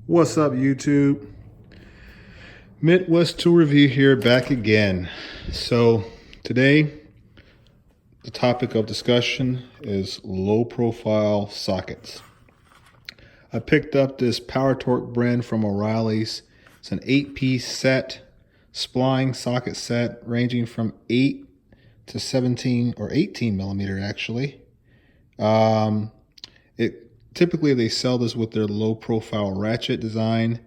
What's up, YouTube? Midwest Tool Review here, back again. So today the topic of discussion is low profile sockets. I picked up this Power Torque brand from Oreilly's. It's an 8-piece set, spline socket set ranging from 8 to 17 or 18 millimeter actually. Typically they sell this with their low profile ratchet design.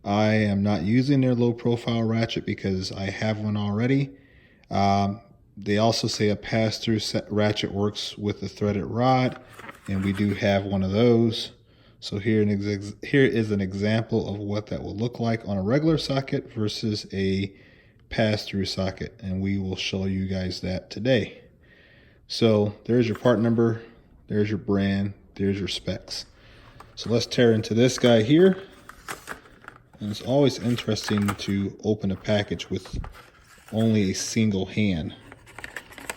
I am not using their low profile ratchet because I have one already. They also say a pass-through ratchet works with the threaded rod, and we do have one of those. So here is an example of what that will look like on a regular socket versus a pass-through socket, and we will show you guys that today. So there's your part number, there's your brand, there's your specs. So let's tear into this guy here. And it's always interesting to open a package with only a single hand.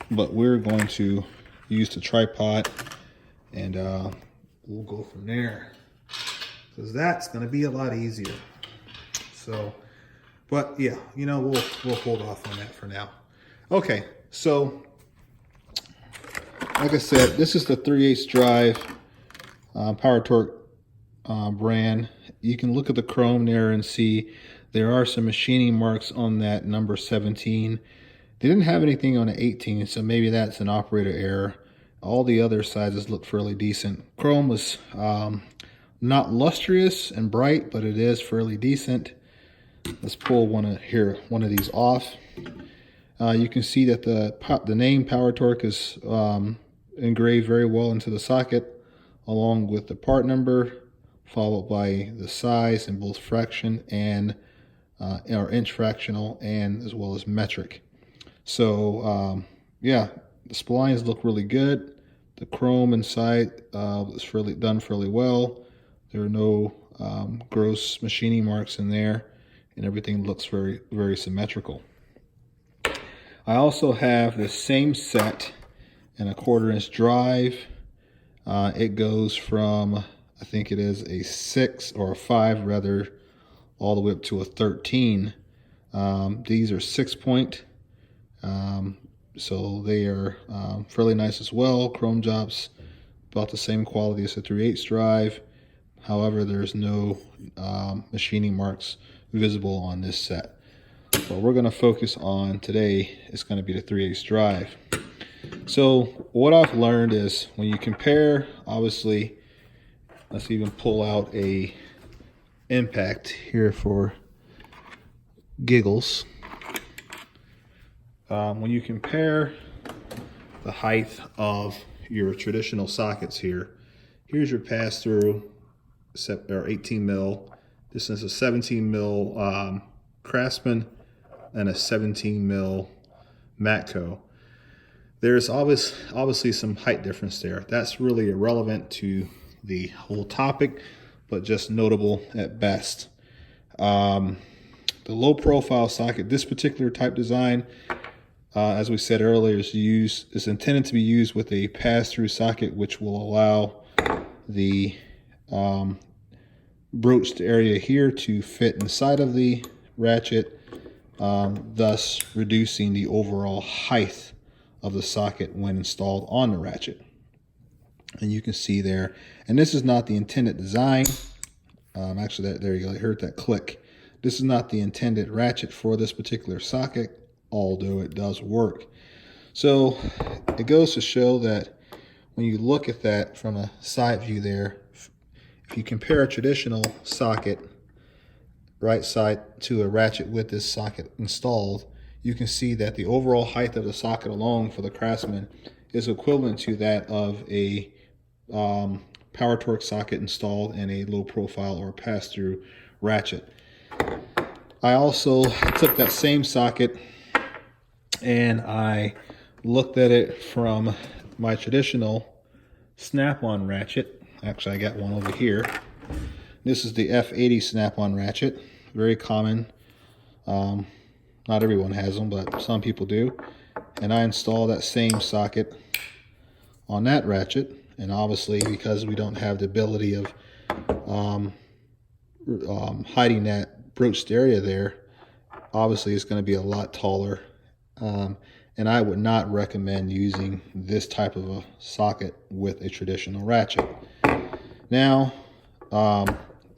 But we're going to use the tripod and we'll go from there, because that's going to be a lot easier. So, but yeah, you know, we'll hold off on that for now. Okay, so like I said, this is the 3/8 drive Power Torque brand. You can look at the chrome there and see there are some machining marks on that number 17. They didn't have anything on the 18, so maybe that's an operator error. All the other sizes look fairly decent. Chrome was not lustrous and bright, but it is fairly decent. Let's pull one of these off. You can see that the name Power Torque is engraved very well into the socket, along with the part number, followed by the size in both fraction and or inch fractional, and as well as metric. So yeah, the splines look really good. The chrome inside is done fairly well. There are no gross machining marks in there, and everything looks very, very symmetrical. I also have the same set in a 1/4-inch drive. It goes from, I think it is a 6 or a 5 rather, all the way up to a 13. These are 6-point, so they are fairly nice as well. Chrome jobs about the same quality as a 3/8 drive. However, there's no machining marks visible on this set. What we're going to focus on today is going to be the 3/8 drive. So what I've learned is when you compare, obviously, let's even pull out a impact here for giggles. When you compare the height of your traditional sockets here, here's your pass-through, or 18 mil. This is a 17 mil Craftsman and a 17 mil Matco. There's obviously some height difference there. That's really irrelevant to the whole topic, but just notable at best. The low profile socket, this particular type design, as we said earlier, is intended to be used with a pass-through socket, which will allow the broached area here to fit inside of the ratchet, thus reducing the overall height of the socket when installed on the ratchet. And you can see there, and this is not the intended design. Actually, there you go, I heard that click. This is not the intended ratchet for this particular socket, although it does work. So it goes to show that when you look at that from a side view there, if you compare a traditional socket right side to a ratchet with this socket installed, you can see that the overall height of the socket alone for the Craftsman is equivalent to that of a Power Torque socket installed in a low profile or pass-through ratchet. I also took that same socket and I looked at it from my traditional snap-on ratchet. Actually, I got one over here. This is the F80 snap-on ratchet, very common. Not everyone has them, but some people do. And I installed that same socket on that ratchet, and obviously because we don't have the ability of hiding that broached area there, obviously it's going to be a lot taller. And I would not recommend using this type of a socket with a traditional ratchet. Now,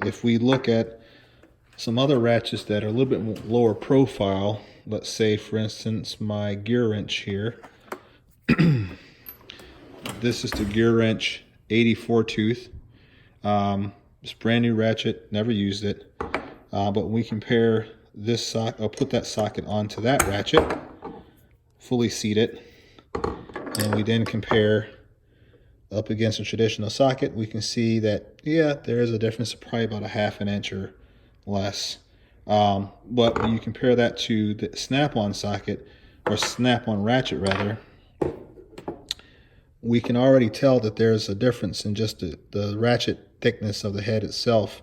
if we look at some other ratchets that are a little bit more lower profile, let's say for instance my gear wrench here. This is the gear wrench 84 tooth. It's brand new ratchet, never used it. But when we compare this socket, I'll put that socket onto that ratchet, fully seat it, and we then compare up against a traditional socket, we can see that, yeah, there is a difference of probably about a ½ inch or less. But when you compare that to the snap-on socket, or snap-on ratchet rather, we can already tell that there's a difference in just the ratchet thickness of the head itself.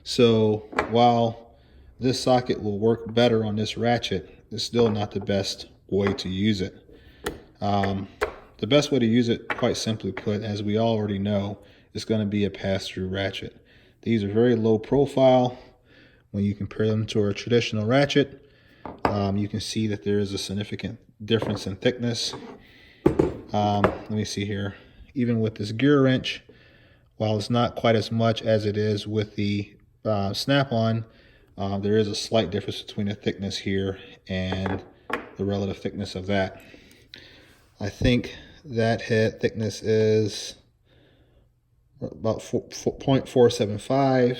So while this socket will work better on this ratchet, it's still not the best way to use it. The best way to use it, quite simply put, as we already know, is going to be a pass-through ratchet. These are very low profile. When you compare them to a traditional ratchet, you can see that there is a significant difference in thickness. Let me see here. Even with this gear wrench, while it's not quite as much as it is with the snap-on, there is a slight difference between the thickness here and the relative thickness of that. I think that head thickness is about 0.475,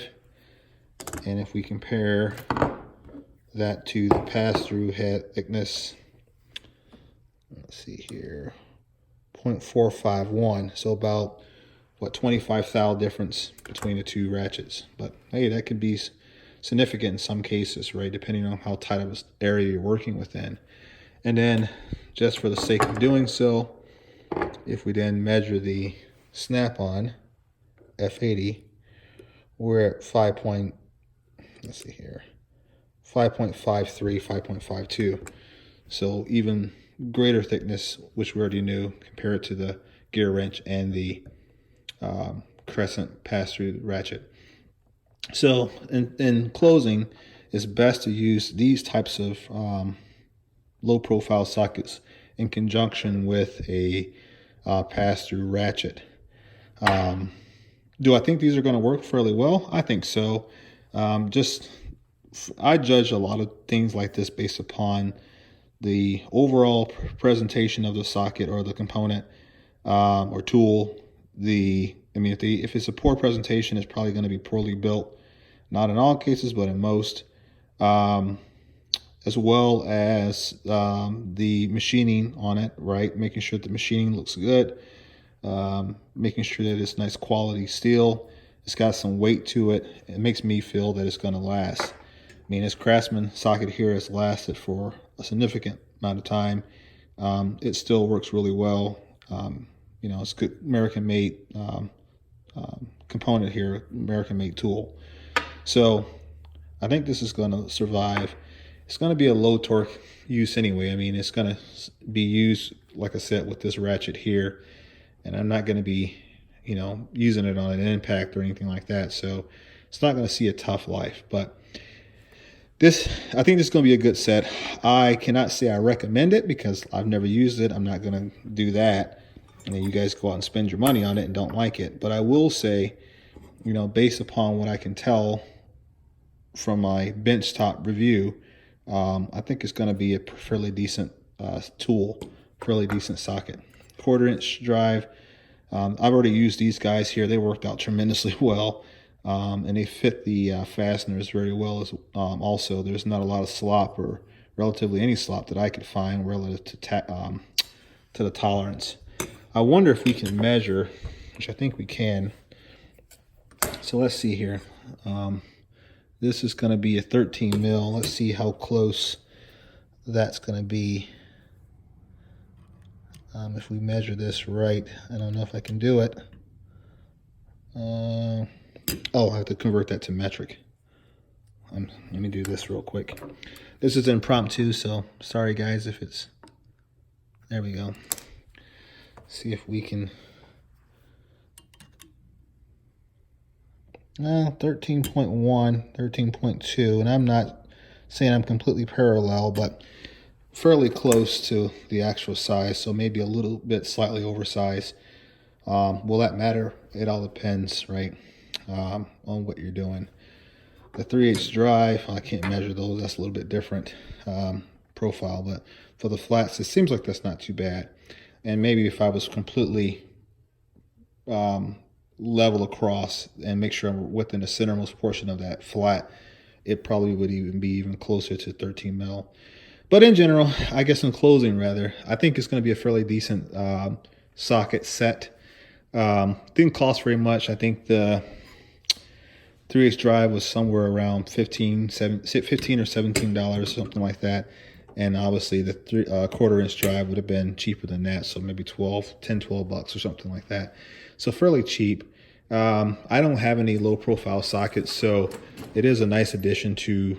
and if we compare that to the pass-through head thickness, let's see here, 0.451, so about what, 25 thou difference between the two ratchets. But hey, that could be significant in some cases, right, depending on how tight of an area you're working within. And then, just for the sake of doing so, if we then measure the snap-on F80, we're at 5.53, 5.52. So even greater thickness, which we already knew, compared to the gear wrench and the crescent pass-through ratchet. So in closing, it's best to use these types of low-profile sockets in conjunction with a pass-through ratchet. Do I think these are going to work fairly well? I think so. I judge a lot of things like this based upon the overall presentation of the socket or the component or tool. If it's a poor presentation, it's probably going to be poorly built. Not in all cases, but in most. As well as the machining on it, right? Making sure the machining looks good. Making sure that it's nice quality steel. It's got some weight to it. It makes me feel that it's going to last. I mean, this Craftsman socket here has lasted for a significant amount of time. It still works really well. It's good American-made component here, American-made tool. So I think this is going to survive. It's going to be a low torque use anyway. I mean, it's going to be used, like I said, with this ratchet here. And I'm not going to be, using it on an impact or anything like that. So it's not going to see a tough life. But I think this is going to be a good set. I cannot say I recommend it because I've never used it. I'm not going to do that. And then you guys go out and spend your money on it and don't like it. But I will say, based upon what I can tell from my benchtop review, I think it's going to be a fairly decent tool, fairly decent socket. 1/4-inch drive. I've already used these guys here. They worked out tremendously well, and they fit the fasteners very well. Also, there's not a lot of slop or relatively any slop that I could find relative to the tolerance. I wonder if we can measure, which I think we can. So let's see here. This is going to be a 13 mil. Let's see how close that's going to be. If we measure this right, I don't know if I can do it. I have to convert that to metric. Let me do this real quick. This is impromptu, so sorry guys if it's... There we go. See if we can... 13.1, 13.2, and I'm not saying I'm completely parallel, but fairly close to the actual size, so maybe a little bit slightly oversized. Will that matter? It all depends, right, on what you're doing. The 3/8 drive, I can't measure those. That's a little bit different profile, but for the flats, it seems like that's not too bad. And maybe if I was completely level across and make sure I'm within the centermost portion of that flat, it probably would even be even closer to 13 mil. But in general, I guess in closing rather, I think it's going to be a fairly decent socket set. Didn't cost very much. I think the 3/8 drive was somewhere around $15 or $17, something like that. And obviously the 1/4 inch drive would have been cheaper than that. So maybe 12 bucks or something like that. So fairly cheap. I don't have any low profile sockets, so it is a nice addition to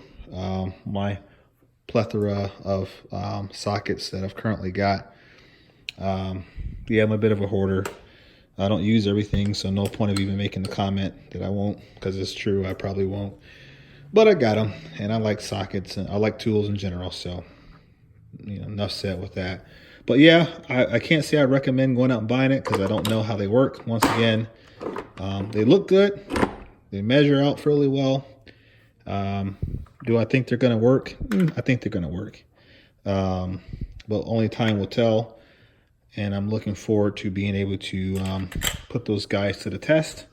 my plethora of sockets that I've currently got. Yeah, I'm a bit of a hoarder. I don't use everything, so no point of even making the comment that I won't, because it's true, I probably won't. But I got them, and I like sockets, and I like tools in general, so enough said with that. But yeah, I can't say I recommend going out and buying it because I don't know how they work. Once again, they look good. They measure out fairly well. Do I think they're going to work? I think they're going to work. But only time will tell. And I'm looking forward to being able to put those guys to the test.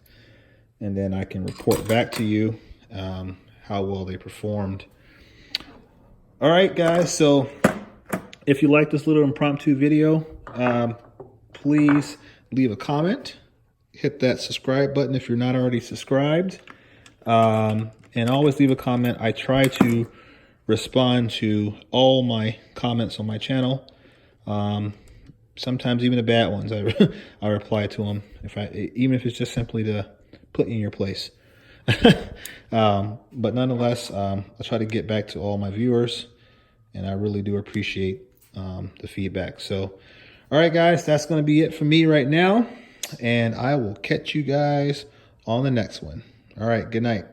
And then I can report back to you how well they performed. All right, guys. So if you like this little impromptu video, please leave a comment. Hit that subscribe button if you're not already subscribed. And always leave a comment. I try to respond to all my comments on my channel. Sometimes even the bad ones, I reply to them. Even if it's just simply to put in your place. But nonetheless, I try to get back to all my viewers, and I really do appreciate the feedback. So, all right, guys, that's going to be it for me right now, and I will catch you guys on the next one. All right, good night.